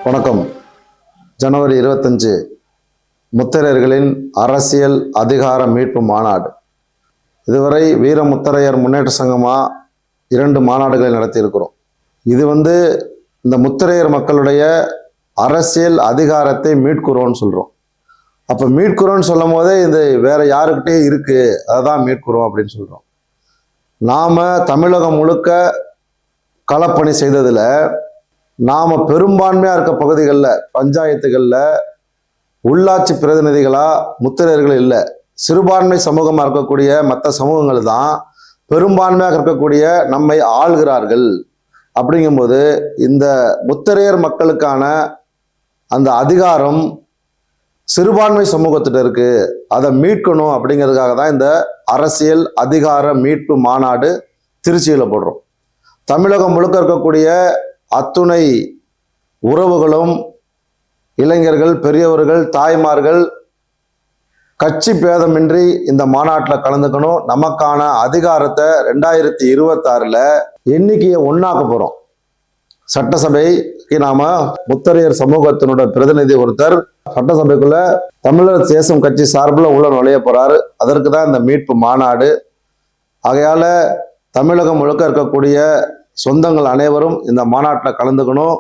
வணக்கம். ஜனவரி 25 முத்தரையர்களின் அரசியல் அதிகார மீட்பு மாநாடு. இதுவரை வீர முத்தரையர் முன்னேற்ற சங்கமாக 2 மாநாடுகளை நடத்தியிருக்கிறோம். இது இந்த முத்தரையர் மக்களுடைய அரசியல் அதிகாரத்தை மீட்கிறோன்னு சொல்கிறோம். அப்போ மீட்கிறோன்னு சொல்லும் போதே இது வேற யாருக்கிட்டே இருக்குது, அதுதான் மீட்கிறோம் அப்படின்னு சொல்கிறோம். நாம் தமிழகம் முழுக்க களப்பணி செய்ததில் நாம் பெரும்பான்மையாக இருக்க பகுதிகளில் பஞ்சாயத்துகளில் உள்ளாட்சி பிரதிநிதிகளாக முத்தரையர்கள் இல்லை, சிறுபான்மை சமூகமாக இருக்கக்கூடிய மற்ற சமூகங்கள் தான் பெரும்பான்மையாக இருக்கக்கூடிய நம்மை ஆள்கிறார்கள். அப்படிங்கும்போது இந்த முத்தரையர் மக்களுக்கான அந்த அதிகாரம் சிறுபான்மை சமூகத்திட்ட இருக்கு, அதை மீட்கணும். அப்படிங்கிறதுக்காக தான் இந்த அரசியல் அதிகார மீட்பு மாநாடு திருச்சியில் போடுறோம். தமிழகம் முழுக்க இருக்கக்கூடிய அத்துணை உறவுகளும் இளைஞர்கள், பெரியவர்கள், தாய்மார்கள் கட்சி பேதமின்றி இந்த மாநாட்டில் கலந்துக்கணும். நமக்கான அதிகாரத்தை 2026 எண்ணிக்கையை ஒன்றாக்க போகிறோம். சட்டசபைக்கு நாம முத்தரையர் சமூகத்தினோட பிரதிநிதி ஒருத்தர் சட்டசபைக்குள்ள தமிழர் தேசம் கட்சி சார்பில் உள்ள நுழைய போறாரு. அதற்கு தான் இந்த மீட்பு மாநாடு. ஆகையால தமிழகம் முழுக்க இருக்கக்கூடிய சொந்தங்கள் அனைவரும் இந்த மாநாட்டில் கலந்துக்கணும்.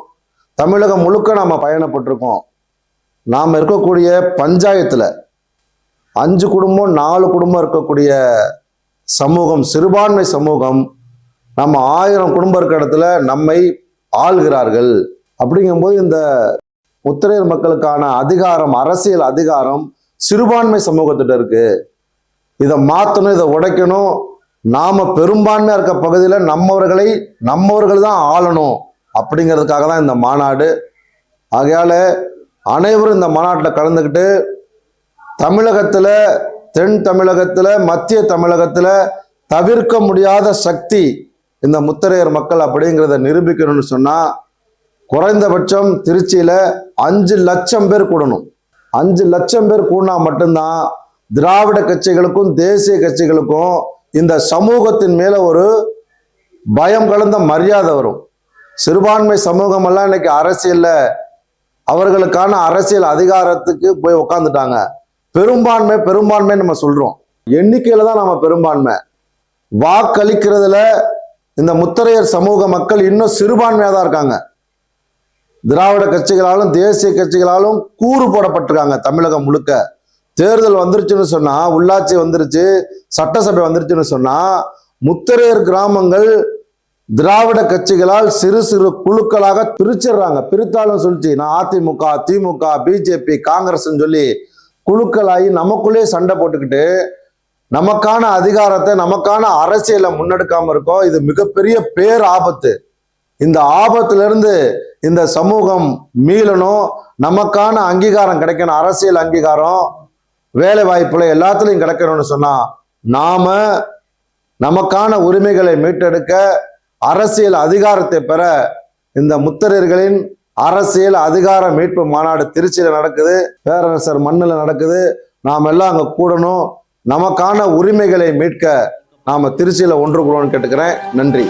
தமிழகம் முழுக்க நாம் பயணப்பட்டிருக்கோம். நாம் இருக்கக்கூடிய பஞ்சாயத்தில் 5 குடும்பம் 4 குடும்பம் இருக்கக்கூடிய சமூகம், சிறுபான்மை சமூகம், நம்ம 1000 குடும்பம் இருக்க இடத்துல நம்மை ஆள்கிறார்கள். அப்படிங்கும்போது இந்த முத்தரையர் மக்களுக்கான அதிகாரம், அரசியல் அதிகாரம் சிறுபான்மை சமூகத்திட்ட இருக்கு. இதை மாற்றணும், இதை உடைக்கணும். நாம பெரும்பான்மையா இருக்க பகுதியில் நம்மவர்கள் தான் ஆளணும். அப்படிங்கிறதுக்காக தான் இந்த மாநாடு. ஆகையால அனைவரும் இந்த மாநாட்டில் கலந்துக்கிட்டு தமிழகத்தில், தென் தமிழகத்தில், மத்திய தமிழகத்தில் தவிர்க்க முடியாத சக்தி இந்த முத்தரையர் மக்கள் அப்படிங்கிறத நிரூபிக்கணும்னு சொன்னா குறைந்தபட்சம் திருச்சியில 5 லட்சம் பேர் கூடணும். 5 லட்சம் பேர் கூடினா மட்டும்தான் திராவிட கட்சிகளுக்கும் தேசிய கட்சிகளுக்கும் இந்த சமூகத்தின் மேல ஒரு பயம் கலந்த மரியாதை வரும். சிறுபான்மை சமூகம் எல்லாம் இன்னைக்கு அரசியல்ல அவர்களுக்கான அரசியல் அதிகாரத்துக்கு போய் உட்காந்துட்டாங்க. பெரும்பான்மை நம்ம சொல்றோம், எண்ணிக்கையில தான் நம்ம பெரும்பான்மை. வாக்களிக்கிறதுல இந்த முத்தரையர் சமூக மக்கள் இன்னும் சிறுபான்மையா தான் இருக்காங்க. திராவிட கட்சிகளாலும் தேசிய கட்சிகளாலும் கூறு போடப்பட்டிருக்காங்க. தமிழகம் முழுக்க தேர்தல் வந்துருச்சுன்னு சொன்னா, உள்ளாட்சி வந்துருச்சு, சட்டசபை வந்துருச்சுன்னு சொன்னா, முத்தரையர் கிராமங்கள் திராவிட கட்சிகளால் சிறு சிறு குழுக்களாக பிரிச்சிடுறாங்க. பிரித்தாலும் சொல்லிச்சு, நான் அதிமுக, திமுக, பிஜேபி, காங்கிரஸ் சொல்லி குழுக்களாகி நமக்குள்ளே சண்டை போட்டுக்கிட்டு நமக்கான அதிகாரத்தை, நமக்கான அரசியலை முன்னெடுக்காம இருக்கோம். இது மிகப்பெரிய பேர் ஆபத்து. இந்த ஆபத்திலிருந்து இந்த சமூகம் மீளணும். நமக்கான அங்கீகாரம் கிடைக்கணும், அரசியல் அங்கீகாரம், வேலை வாய்ப்புல எல்லாத்துலையும் கிடைக்கணும்னு சொன்னா நாம நமக்கான உரிமைகளை மீட்டெடுக்க, அரசியல் அதிகாரத்தை பெற இந்த முத்தரையர்களின் அரசியல் அதிகார மீட்பு மாநாடு திருச்சியில நடக்குது. பேரரசர் மண்ணில் நடக்குது. நாம் எல்லாம் அங்க கூடணும். நமக்கான உரிமைகளை மீட்க நாம திருச்சியில ஒன்று கூடணும்னு கேட்டுக்கிறேன். நன்றி.